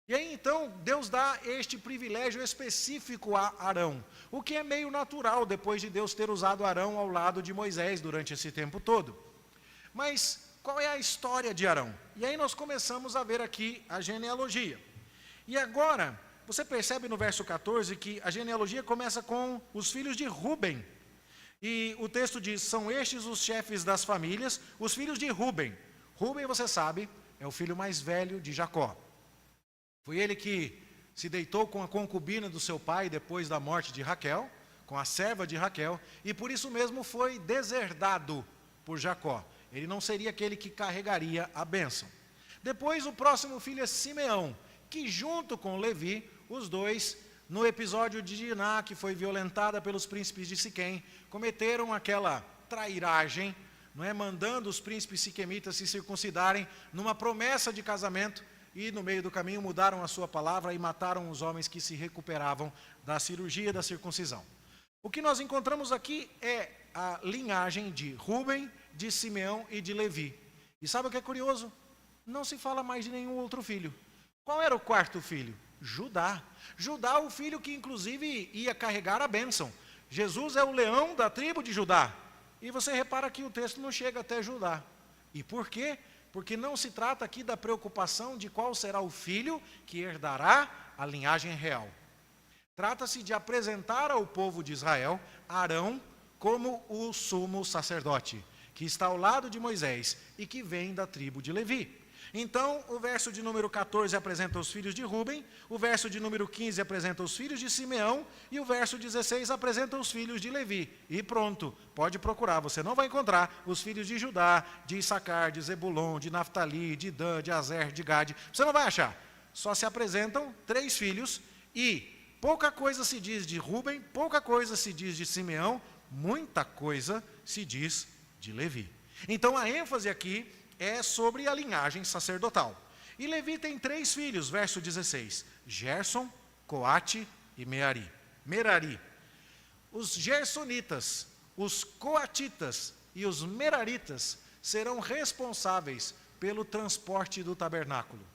E aí então, Deus dá este privilégio específico a Arão, o que é meio natural, depois de Deus ter usado Arão ao lado de Moisés durante esse tempo todo. Mas qual é a história de Arão? E aí nós começamos a ver aqui a genealogia. E agora, você percebe no verso 14 que a genealogia começa com os filhos de Ruben. E o texto diz, são estes os chefes das famílias, os filhos de Ruben. Ruben, você sabe, é o filho mais velho de Jacó. Foi ele que se deitou com a concubina do seu pai depois da morte de Raquel, com a serva de Raquel, e por isso mesmo foi deserdado por Jacó. Ele não seria aquele que carregaria a bênção. Depois o próximo filho é Simeão, que junto com Levi, os dois, no episódio de Diná, que foi violentada pelos príncipes de Siquém, cometeram aquela trairagem, não é, mandando os príncipes siquemitas se circuncidarem numa promessa de casamento, e no meio do caminho mudaram a sua palavra e mataram os homens que se recuperavam da cirurgia da circuncisão. O que nós encontramos aqui é a linhagem de Ruben, de Simeão e de Levi. E sabe o que é curioso? Não se fala mais de nenhum outro filho. Qual era o quarto filho? Judá. Judá, o filho que inclusive ia carregar a bênção. Jesus é o leão da tribo de Judá. E você repara que o texto não chega até Judá. E por quê? Porque não se trata aqui da preocupação de qual será o filho que herdará a linhagem real. Trata-se de apresentar ao povo de Israel Arão como o sumo sacerdote, que está ao lado de Moisés e que vem da tribo de Levi. Então, o verso de número 14 apresenta os filhos de Ruben, o verso de número 15 apresenta os filhos de Simeão, e o verso 16 apresenta os filhos de Levi. E pronto, pode procurar, você não vai encontrar os filhos de Judá, de Issacar, de Zebulon, de Naftali, de Dan, de Azer, de Gade. Você não vai achar. Só se apresentam 3 filhos, e pouca coisa se diz de Ruben, pouca coisa se diz de Simeão, muita coisa se diz de Levi. Então, a ênfase aqui é sobre a linhagem sacerdotal. E Levi tem 3 filhos, verso 16, Gerson, Coate e Merari. Os gersonitas, os coatitas e os meraritas serão responsáveis pelo transporte do tabernáculo.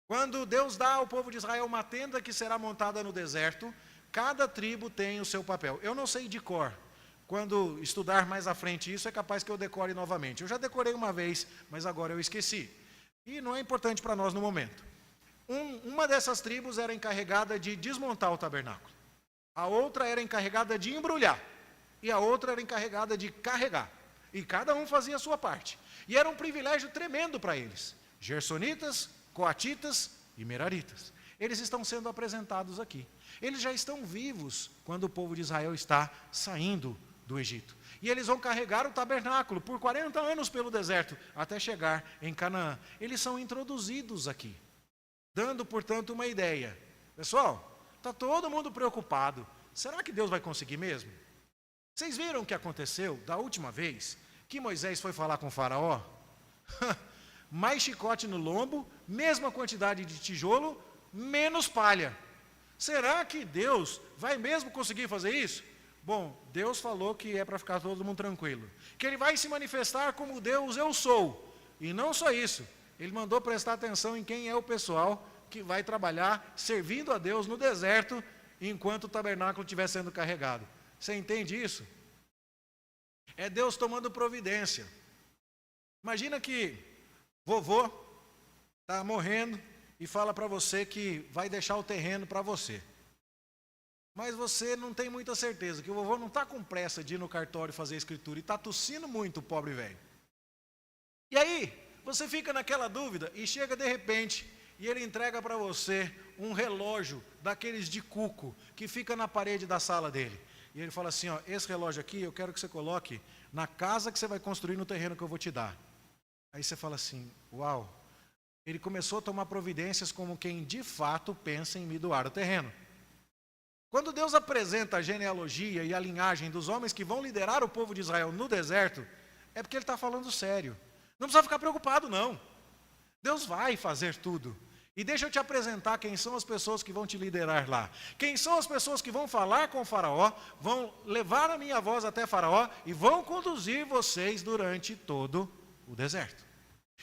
Quando Deus dá ao povo de Israel uma tenda que será montada no deserto, cada tribo tem o seu papel. Eu não sei de cor. Quando estudar mais à frente isso, é capaz que eu decore novamente. Eu já decorei uma vez, mas agora eu esqueci. E não é importante para nós no momento. Uma dessas tribos era encarregada de desmontar o tabernáculo. A outra era encarregada de embrulhar. E a outra era encarregada de carregar. E cada um fazia a sua parte. E era um privilégio tremendo para eles. Gersonitas, coatitas e meraritas. Eles estão sendo apresentados aqui. Eles já estão vivos quando o povo de Israel está saindo do Egito. E eles vão carregar o tabernáculo por 40 anos pelo deserto, até chegar em Canaã. Eles são introduzidos aqui, dando, portanto, uma ideia. Pessoal, está todo mundo preocupado. Será que Deus vai conseguir mesmo? Vocês viram o que aconteceu da última vez que Moisés foi falar com o faraó? Mais chicote no lombo, mesma quantidade de tijolo, menos palha. Será que Deus vai mesmo conseguir fazer isso? Bom, Deus falou que é para ficar todo mundo tranquilo. Que Ele vai se manifestar como Deus eu sou. E não só isso, Ele mandou prestar atenção em quem é o pessoal que vai trabalhar servindo a Deus no deserto, enquanto o tabernáculo estiver sendo carregado. Você entende isso? É Deus tomando providência. Imagina que vovô está morrendo e fala para você que vai deixar o terreno para você. Mas você não tem muita certeza, que o vovô não está com pressa de ir no cartório fazer a escritura e está tossindo muito, o pobre velho. E aí, você fica naquela dúvida e chega de repente e ele entrega para você um relógio daqueles de cuco que fica na parede da sala dele. E ele fala assim, ó, esse relógio aqui eu quero que você coloque na casa que você vai construir no terreno que eu vou te dar. Aí você fala assim, uau, ele começou a tomar providências como quem de fato pensa em me doar o terreno. Quando Deus apresenta a genealogia e a linhagem dos homens que vão liderar o povo de Israel no deserto, é porque Ele está falando sério. Não precisa ficar preocupado, não. Deus vai fazer tudo. E deixa eu te apresentar quem são as pessoas que vão te liderar lá. Quem são as pessoas que vão falar com o faraó, vão levar a minha voz até faraó e vão conduzir vocês durante todo o deserto.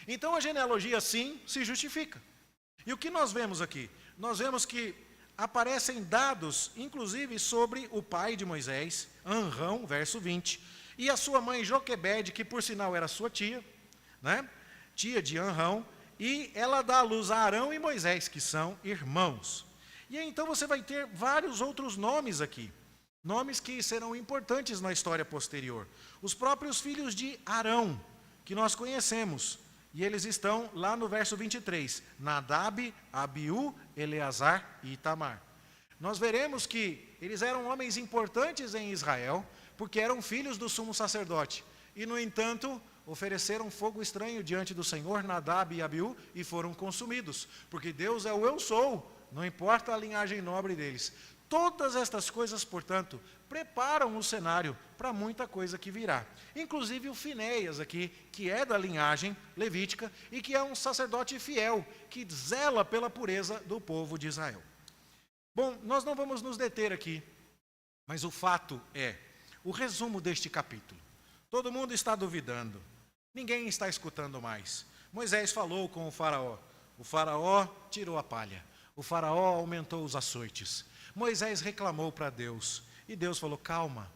Então a genealogia sim se justifica. E o que nós vemos aqui? Nós vemos que aparecem dados, inclusive, sobre o pai de Moisés, Amrão, verso 20, e a sua mãe Joquebede, que por sinal era sua tia, né? Tia de Amrão, e ela dá à luz a Arão e Moisés, que são irmãos. E então você vai ter vários outros nomes aqui, nomes que serão importantes na história posterior. Os próprios filhos de Arão, que nós conhecemos, e eles estão lá no verso 23, Nadab, Abiú, Eleazar e Itamar. Nós veremos que eles eram homens importantes em Israel, porque eram filhos do sumo sacerdote. E, no entanto, ofereceram fogo estranho diante do Senhor, Nadab e Abiú, e foram consumidos. Porque Deus é o eu sou, não importa a linhagem nobre deles. Todas estas coisas, portanto, preparam o cenário para muita coisa que virá. Inclusive o Finéias aqui, que é da linhagem levítica e que é um sacerdote fiel, que zela pela pureza do povo de Israel. Bom, nós não vamos nos deter aqui, mas o fato é, o resumo deste capítulo. Todo mundo está duvidando, ninguém está escutando mais. Moisés falou com o faraó tirou a palha, o faraó aumentou os açoites. Moisés reclamou para Deus, e Deus falou, calma,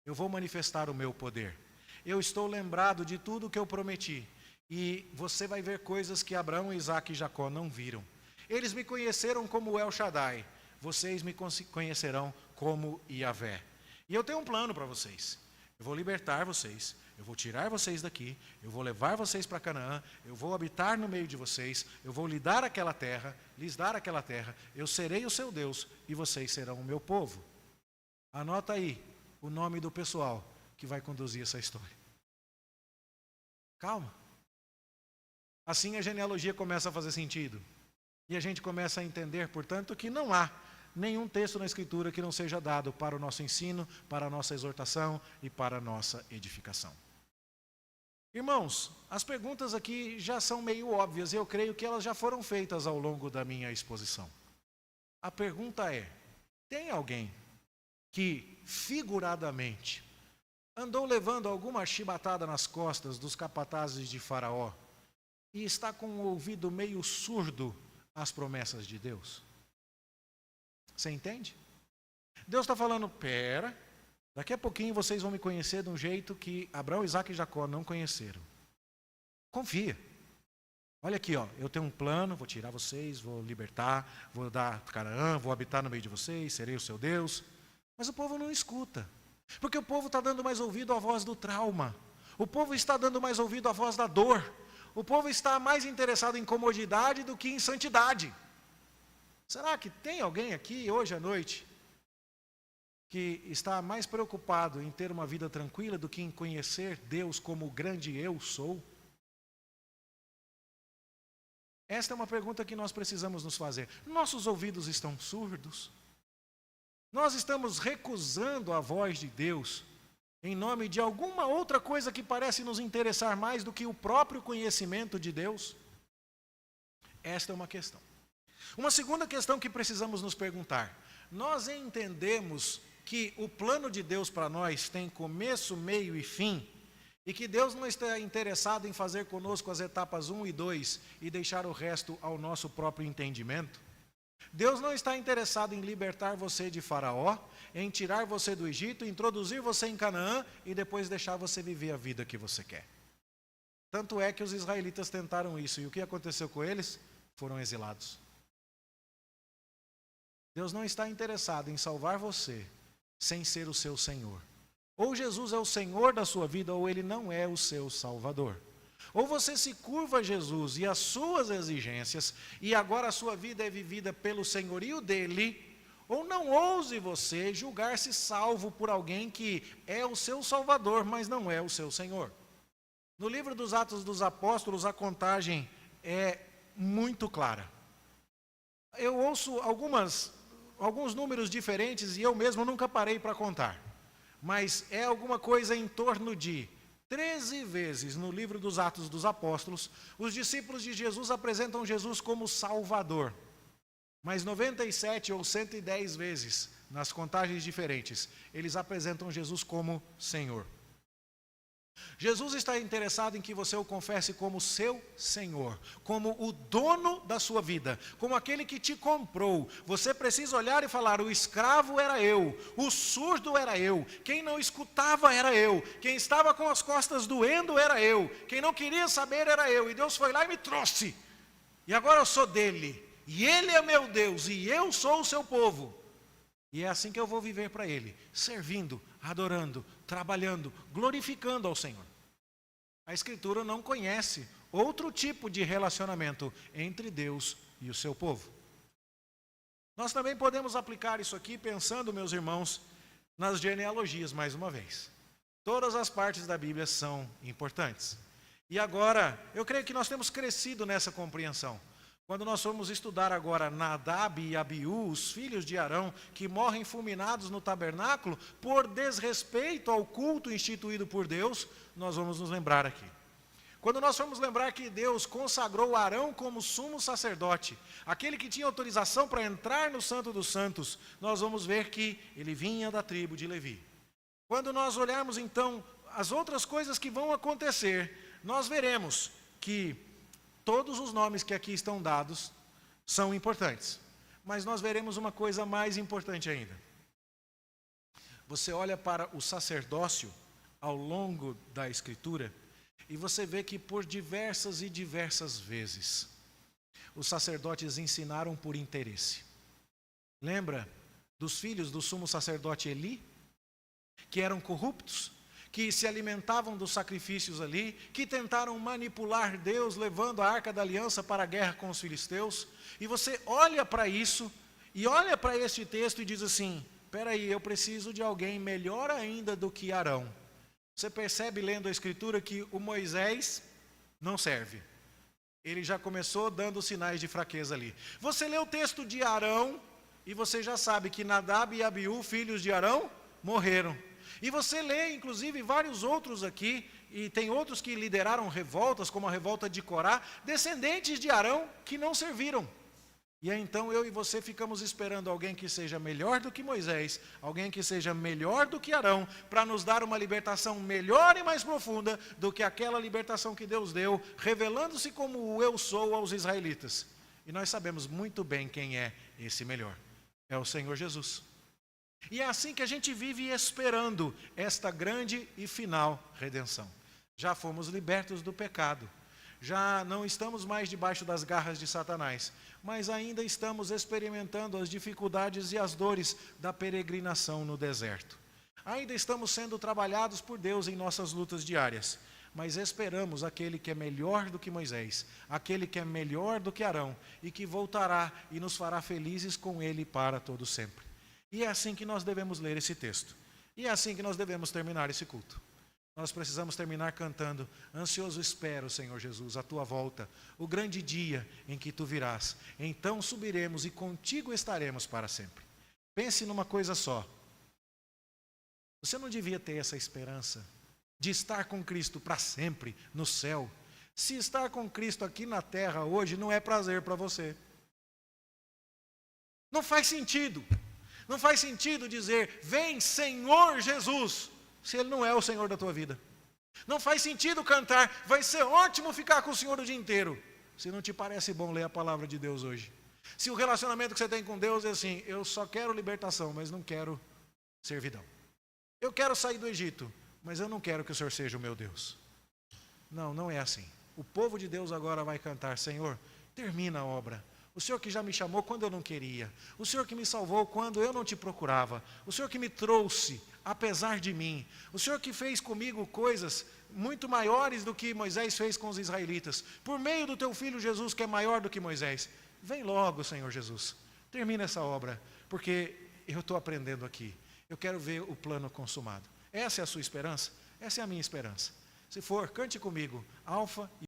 eu vou manifestar o meu poder. Eu estou lembrado de tudo que eu prometi, e você vai ver coisas que Abraão, Isaque e Jacó não viram. Eles me conheceram como El Shaddai, vocês me conhecerão como Yahvé. E eu tenho um plano para vocês. Eu vou libertar vocês, eu vou tirar vocês daqui, eu vou levar vocês para Canaã, eu vou habitar no meio de vocês, eu vou lhes dar aquela terra, eu serei o seu Deus e vocês serão o meu povo. Anota aí o nome do pessoal que vai conduzir essa história. Calma. Assim a genealogia começa a fazer sentido. E a gente começa a entender, portanto, que não há nenhum texto na Escritura que não seja dado para o nosso ensino, para a nossa exortação e para a nossa edificação. Irmãos, as perguntas aqui já são meio óbvias e eu creio que elas já foram feitas ao longo da minha exposição. A pergunta é, tem alguém que figuradamente andou levando alguma chibatada nas costas dos capatazes de Faraó e está com o ouvido meio surdo às promessas de Deus? Você entende? Deus está falando, pera, daqui a pouquinho vocês vão me conhecer de um jeito que Abraão, Isaque e Jacó não conheceram. Confia. Olha aqui, ó, eu tenho um plano, vou tirar vocês, vou libertar, vou dar Canaã, vou habitar no meio de vocês, serei o seu Deus. Mas o povo não escuta, porque o povo está dando mais ouvido à voz do trauma. O povo está dando mais ouvido à voz da dor. O povo está mais interessado em comodidade do que em santidade. Será que tem alguém aqui hoje à noite que está mais preocupado em ter uma vida tranquila do que em conhecer Deus como o grande eu sou? Esta é uma pergunta que nós precisamos nos fazer. Nossos ouvidos estão surdos? Nós estamos recusando a voz de Deus em nome de alguma outra coisa que parece nos interessar mais do que o próprio conhecimento de Deus? Esta é uma questão. Uma segunda questão que precisamos nos perguntar: nós entendemos que o plano de Deus para nós tem começo, meio e fim, e que Deus não está interessado em fazer conosco as etapas 1 e 2 e deixar o resto ao nosso próprio entendimento? Deus não está interessado em libertar você de Faraó, em tirar você do Egito, introduzir você em Canaã e depois deixar você viver a vida que você quer. Tanto é que os israelitas tentaram isso, e o que aconteceu com eles? Foram exilados. Deus não está interessado em salvar você sem ser o seu Senhor. Ou Jesus é o Senhor da sua vida, ou Ele não é o seu Salvador. Ou você se curva a Jesus e as suas exigências, e agora a sua vida é vivida pelo senhorio dEle, ou não ouse você julgar-se salvo por alguém que é o seu Salvador, mas não é o seu Senhor. No livro dos Atos dos Apóstolos, a contagem é muito clara. Eu ouço alguns números diferentes e eu mesmo nunca parei para contar. Mas é alguma coisa em torno de 13 vezes no livro dos Atos dos Apóstolos, os discípulos de Jesus apresentam Jesus como Salvador. Mas 97 ou 110 vezes, nas contagens diferentes, eles apresentam Jesus como Senhor. Jesus está interessado em que você o confesse como seu Senhor, como o dono da sua vida, como aquele que te comprou. Você precisa olhar e falar: o escravo era eu, o surdo era eu, quem não escutava era eu, quem estava com as costas doendo era eu, quem não queria saber era eu, e Deus foi lá e me trouxe, e agora eu sou dele, e ele é meu Deus, e eu sou o seu povo. E é assim que eu vou viver para Ele, servindo, adorando, trabalhando, glorificando ao Senhor. A Escritura não conhece outro tipo de relacionamento entre Deus e o seu povo. Nós também podemos aplicar isso aqui pensando, meus irmãos, nas genealogias mais uma vez. Todas as partes da Bíblia são importantes. E agora, eu creio que nós temos crescido nessa compreensão. Quando nós formos estudar agora Nadab e Abiú, os filhos de Arão, que morrem fulminados no tabernáculo por desrespeito ao culto instituído por Deus, nós vamos nos lembrar aqui. Quando nós formos lembrar que Deus consagrou Arão como sumo sacerdote, aquele que tinha autorização para entrar no Santo dos Santos, nós vamos ver que ele vinha da tribo de Levi. Quando nós olharmos então as outras coisas que vão acontecer, nós veremos que todos os nomes que aqui estão dados são importantes. Mas nós veremos uma coisa mais importante ainda. Você olha para o sacerdócio ao longo da Escritura e você vê que por diversas e diversas vezes os sacerdotes ensinaram por interesse. Lembra dos filhos do sumo sacerdote Eli, que eram corruptos, que se alimentavam dos sacrifícios ali, que tentaram manipular Deus, levando a Arca da Aliança para a guerra com os filisteus? E você olha para isso, e olha para este texto e diz assim: espera aí, eu preciso de alguém melhor ainda do que Arão. Você percebe lendo a Escritura que o Moisés não serve. Ele já começou dando sinais de fraqueza ali. Você lê o texto de Arão, e você já sabe que Nadab e Abiú, filhos de Arão, morreram. E você lê, inclusive, vários outros aqui, e tem outros que lideraram revoltas, como a revolta de Corá, descendentes de Arão, que não serviram. E aí, então, eu e você ficamos esperando alguém que seja melhor do que Moisés, alguém que seja melhor do que Arão, para nos dar uma libertação melhor e mais profunda do que aquela libertação que Deus deu, revelando-se como o eu sou aos israelitas. E nós sabemos muito bem quem é esse melhor. É o Senhor Jesus. E é assim que a gente vive esperando esta grande e final redenção. Já fomos libertos do pecado. já não estamos mais debaixo das garras de Satanás, mas ainda estamos experimentando as dificuldades e as dores da peregrinação no deserto. Ainda estamos sendo trabalhados por Deus em nossas lutas diárias, mas esperamos aquele que é melhor do que Moisés, aquele que é melhor do que Arão e que voltará e nos fará felizes com ele para todo sempre. E é assim que nós devemos ler esse texto. E é assim que nós devemos terminar esse culto. Nós precisamos terminar cantando: ansioso espero, Senhor Jesus, a tua volta, o grande dia em que tu virás. Então subiremos e contigo estaremos para sempre. Pense numa coisa só. Você não devia ter essa esperança de estar com Cristo para sempre no céu, se estar com Cristo aqui na terra hoje não é prazer para você. Não faz sentido. Não faz sentido dizer: vem Senhor Jesus, se Ele não é o Senhor da tua vida. Não faz sentido cantar: vai ser ótimo ficar com o Senhor o dia inteiro, se não te parece bom ler a palavra de Deus hoje. Se o relacionamento que você tem com Deus é assim: eu só quero libertação, mas não quero servidão. Eu quero sair do Egito, mas eu não quero que o Senhor seja o meu Deus. Não, não é assim. O povo de Deus agora vai cantar: Senhor, termina a obra. O Senhor que já me chamou quando eu não queria. O Senhor que me salvou quando eu não te procurava. O Senhor que me trouxe apesar de mim. O Senhor que fez comigo coisas muito maiores do que Moisés fez com os israelitas. Por meio do teu filho Jesus, que é maior do que Moisés. Vem logo, Senhor Jesus. Termina essa obra, porque eu estou aprendendo aqui. Eu quero ver o plano consumado. Essa é a sua esperança? Essa é a minha esperança. Se for, cante comigo: Alfa e